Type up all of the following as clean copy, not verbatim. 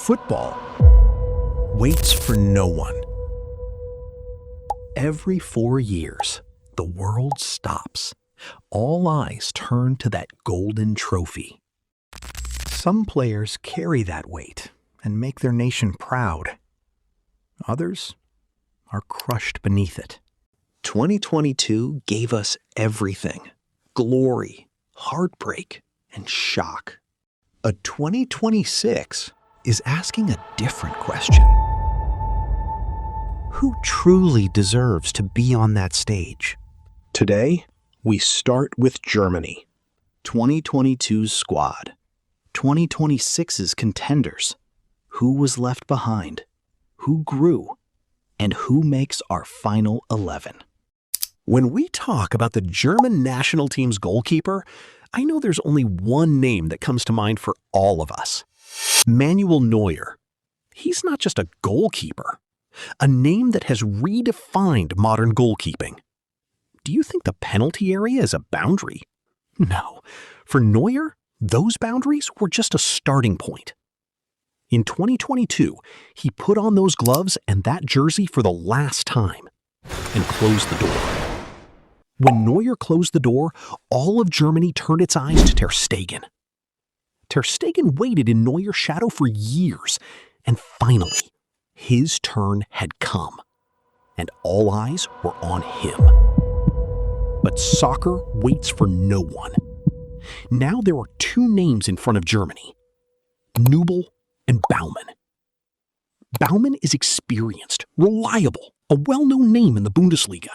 Football waits for no one. Every 4 years, the world stops. All eyes turn to that golden trophy. Some players carry that weight and make their nation proud. Others are crushed beneath it. 2022 gave us everything: glory, heartbreak, and shock. A 2026 is asking a different question. Who truly deserves to be on that stage? Today, we start with Germany, 2022's squad, 2026's contenders. Who was left behind? Who grew? And who makes our final 11? When we talk about the German national team's goalkeeper, I know there's only one name that comes to mind for all of us: Manuel Neuer. He's not just a goalkeeper, a name that has redefined modern goalkeeping. Do you think the penalty area is a boundary? No. For Neuer, those boundaries were just a starting point. In 2022, he put on those gloves and that jersey for the last time and closed the door. When Neuer closed the door, all of Germany turned its eyes to Ter Stegen. Ter Stegen waited in Neuer's shadow for years, and finally, his turn had come, and all eyes were on him. But soccer waits for no one. Now there are two names in front of Germany: Nübel and Baumann. Baumann is experienced, reliable, a well-known name in the Bundesliga.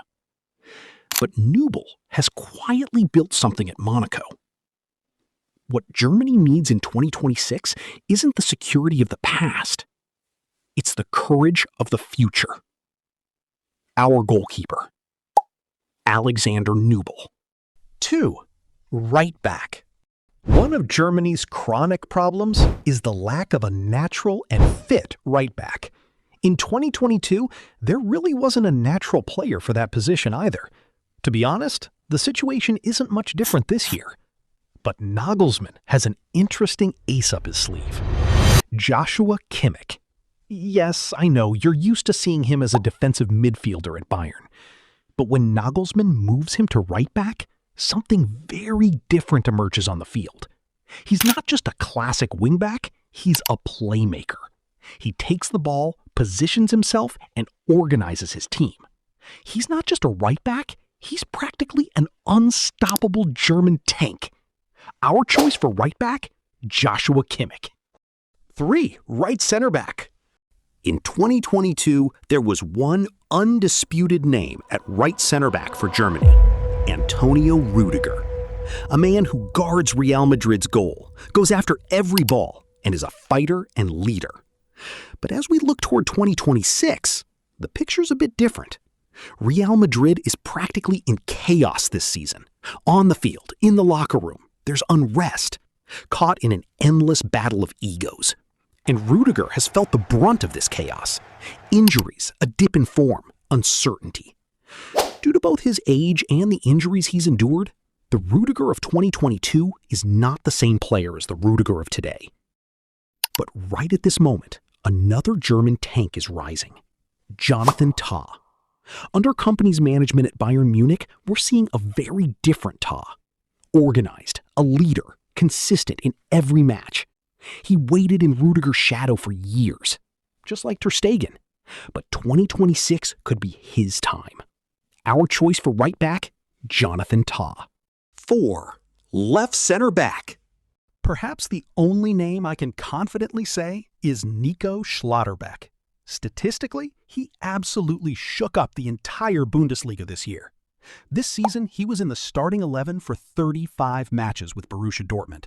But Nübel has quietly built something at Monaco. What Germany needs in 2026 isn't the security of the past. It's the courage of the future. Our goalkeeper, Alexander Nübel. 2. Right back. One of Germany's chronic problems is the lack of a natural and fit right back. In 2022, there really wasn't a natural player for that position either. To be honest, the situation isn't much different this year. But Nagelsmann has an interesting ace up his sleeve: Joshua Kimmich. Yes, I know, you're used to seeing him as a defensive midfielder at Bayern. But when Nagelsmann moves him to right back, something very different emerges on the field. He's not just a classic wingback, he's a playmaker. He takes the ball, positions himself, and organizes his team. He's not just a right back, he's practically an unstoppable German tank. Our choice for right back: Joshua Kimmich. 3. Right center back. In 2022, there was one undisputed name at right center back for Germany: Antonio Rüdiger. A man who guards Real Madrid's goal, goes after every ball, and is a fighter and leader. But as we look toward 2026, the picture's a bit different. Real Madrid is practically in chaos this season. On the field, in the locker room, there's unrest, caught in an endless battle of egos. And Rüdiger has felt the brunt of this chaos: injuries, a dip in form, uncertainty. Due to both his age and the injuries he's endured, the Rüdiger of 2022 is not the same player as the Rüdiger of today. But right at this moment, another German tank is rising: Jonathan Tah. Under Kompany's management at Bayern Munich, we're seeing a very different Tah. Organized, a leader, consistent in every match. He waited in Rüdiger's shadow for years, just like Ter Stegen. But 2026 could be his time. Our choice for right back: Jonathan Tah. 4. Left center back. Perhaps the only name I can confidently say is Nico Schlotterbeck. Statistically, he absolutely shook up the entire Bundesliga this year. This season, he was in the starting 11 for 35 matches with Borussia Dortmund.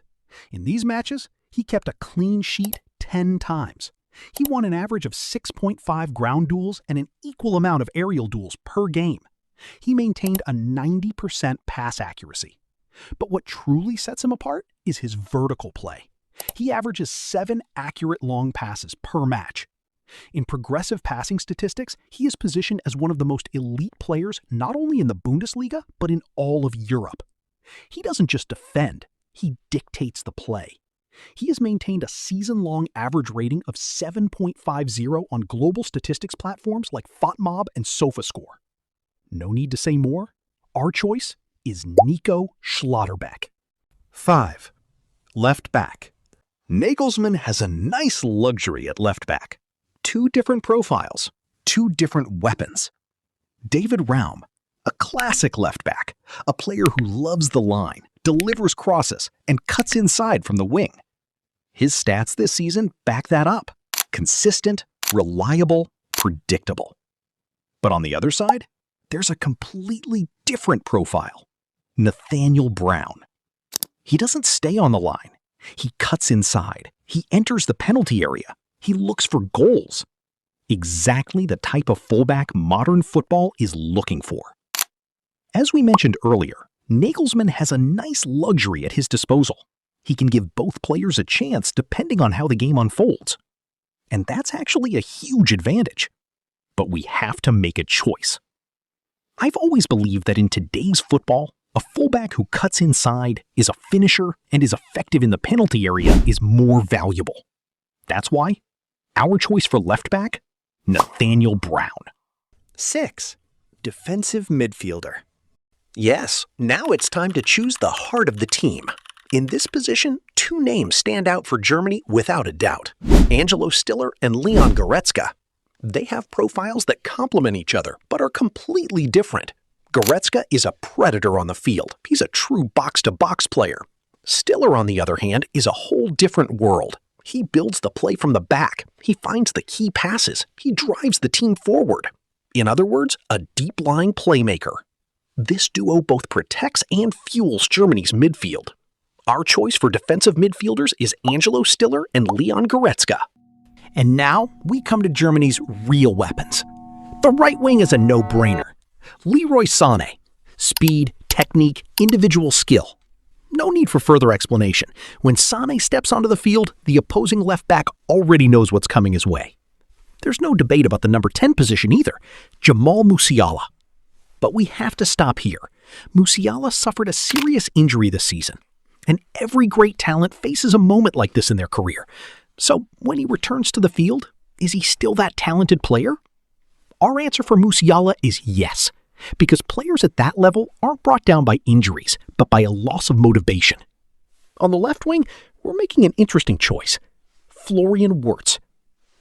In these matches, he kept a clean sheet 10 times. He won an average of 6.5 ground duels and an equal amount of aerial duels per game. He maintained a 90% pass accuracy. But what truly sets him apart is his vertical play. He averages 7 accurate long passes per match. In progressive passing statistics, he is positioned as one of the most elite players not only in the Bundesliga, but in all of Europe. He doesn't just defend, he dictates the play. He has maintained a season-long average rating of 7.50 on global statistics platforms like FOTMob and SofaScore. No need to say more. Our choice is Nico Schlotterbeck. 5. Left back. Nagelsmann has a nice luxury at left back. 2 different profiles, 2 different weapons. David Raum, a classic left back, a player who loves the line, delivers crosses, and cuts inside from the wing. His stats this season back that up. Consistent, reliable, predictable. But on the other side, there's a completely different profile. Nathaniel Brown. He doesn't stay on the line. He cuts inside. He enters the penalty area. He looks for goals. Exactly the type of fullback modern football is looking for. As we mentioned earlier, Nagelsmann has a nice luxury at his disposal. He can give both players a chance depending on how the game unfolds. And that's actually a huge advantage. But we have to make a choice. I've always believed that in today's football, a fullback who cuts inside, is a finisher, and is effective in the penalty area is more valuable. That's why our choice for left back, Nathaniel Brown. 6. Defensive midfielder. Yes, now it's time to choose the heart of the team. In this position, 2 names stand out for Germany without a doubt. Angelo Stiller and Leon Goretzka. They have profiles that complement each other, but are completely different. Goretzka is a predator on the field. He's a true box-to-box player. Stiller, on the other hand, is a whole different world. He builds the play from the back. He finds the key passes. He drives the team forward. In other words, a deep-lying playmaker. This duo both protects and fuels Germany's midfield. Our choice for defensive midfielders is Angelo Stiller and Leon Goretzka. And now we come to Germany's real weapons. The right wing is a no-brainer. Leroy Sané. Speed, technique, individual skill. No need for further explanation. When Sané steps onto the field, the opposing left back already knows what's coming his way. There's no debate about the number 10 position either, Jamal Musiala. But we have to stop here. Musiala suffered a serious injury this season. And every great talent faces a moment like this in their career. So when he returns to the field, is he still that talented player? Our answer for Musiala is yes, because players at that level aren't brought down by injuries, but by a loss of motivation. On the left wing, we're making an interesting choice. Florian Wirtz.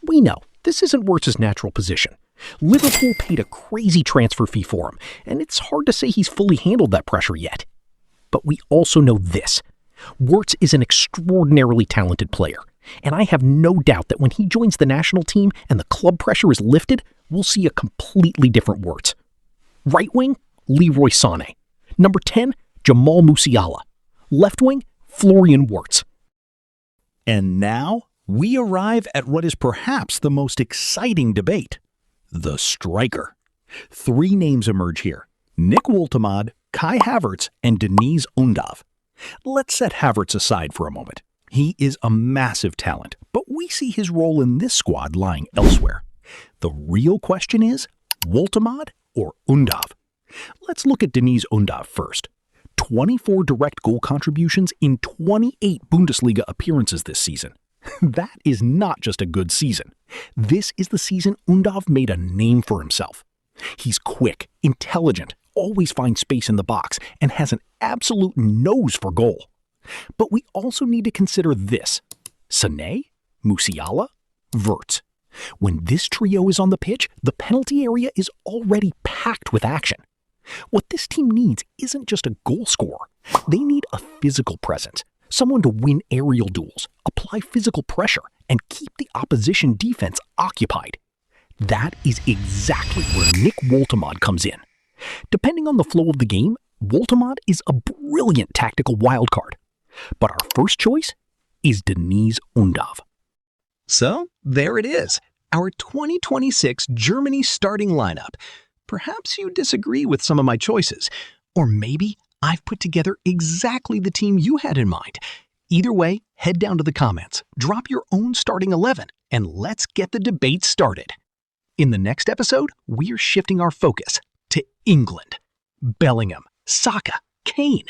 We know this isn't Wirtz's natural position. Liverpool paid a crazy transfer fee for him, and it's hard to say he's fully handled that pressure yet. But we also know this. Wirtz is an extraordinarily talented player, and I have no doubt that when he joins the national team and the club pressure is lifted, we'll see a completely different Wirtz. Right wing, Leroy Sané. Number 10, Jamal Musiala. Left wing, Florian Wirtz. And now we arrive at what is perhaps the most exciting debate. The striker. 3 names emerge here. Nick Woltemade, Kai Havertz, and Deniz Undav. Let's set Havertz aside for a moment. He is a massive talent, but we see his role in this squad lying elsewhere. The real question is, Woltemade or Undav? Let's look at Deniz Undav first. 24 direct goal contributions in 28 Bundesliga appearances this season. That is not just a good season. This is the season Undav made a name for himself. He's quick, intelligent, always finds space in the box, and has an absolute nose for goal. But we also need to consider this. Sané, Musiala, Wirtz. When this trio is on the pitch, the penalty area is already packed with action. What this team needs isn't just a goal scorer. They need a physical presence, someone to win aerial duels, apply physical pressure, and keep the opposition defense occupied. That is exactly where Nick Woltemade comes in. Depending on the flow of the game, Woltemade is a brilliant tactical wildcard. But our first choice is Deniz Undav. So, there it is, our 2026 Germany starting lineup. Perhaps you disagree with some of my choices, or maybe I've put together exactly the team you had in mind. Either way, head down to the comments, drop your own starting 11, and let's get the debate started. In the next episode, we're shifting our focus to England. Bellingham, Saka, Kane.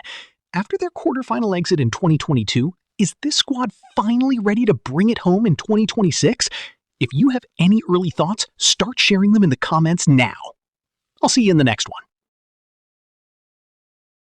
After their quarterfinal exit in 2022, Is this squad finally ready to bring it home in 2026? If you have any early thoughts, start sharing them in the comments now. I'll see you in the next one.